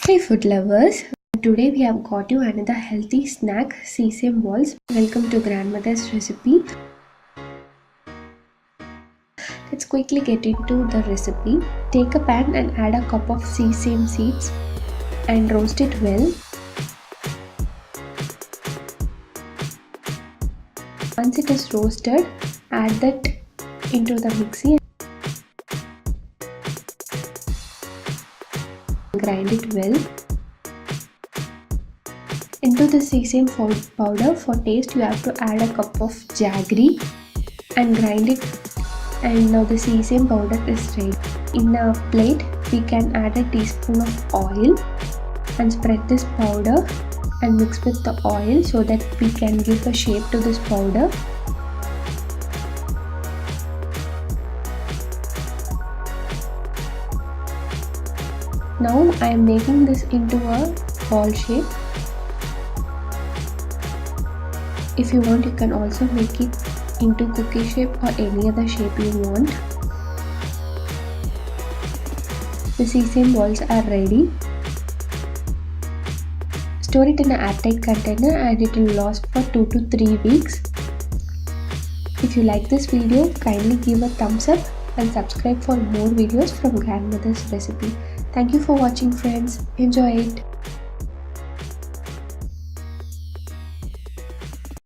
Hey food lovers, today we have got you another healthy snack, sesame balls. Welcome to grandmother's recipe. Let's quickly get into the recipe. Take a pan and add a cup of sesame seeds and roast it well. Once it is roasted, add that into the mixie. Grind it well. Into the sesame powder, for taste you have to add a cup of jaggery and grind it, and now the sesame powder is ready. In a plate we can add a teaspoon of oil and spread this powder and mix with the oil so that we can give a shape to this powder. Now I am making this into a ball shape. If you want, you can also make it into cookie shape or any other shape you want. The sesame balls are ready. Store it in an airtight container and it will last for 2 to 3 weeks. If you like this video, kindly give a thumbs up and subscribe for more videos from grandmother's recipe. Thank you for watching, friends. Enjoy it.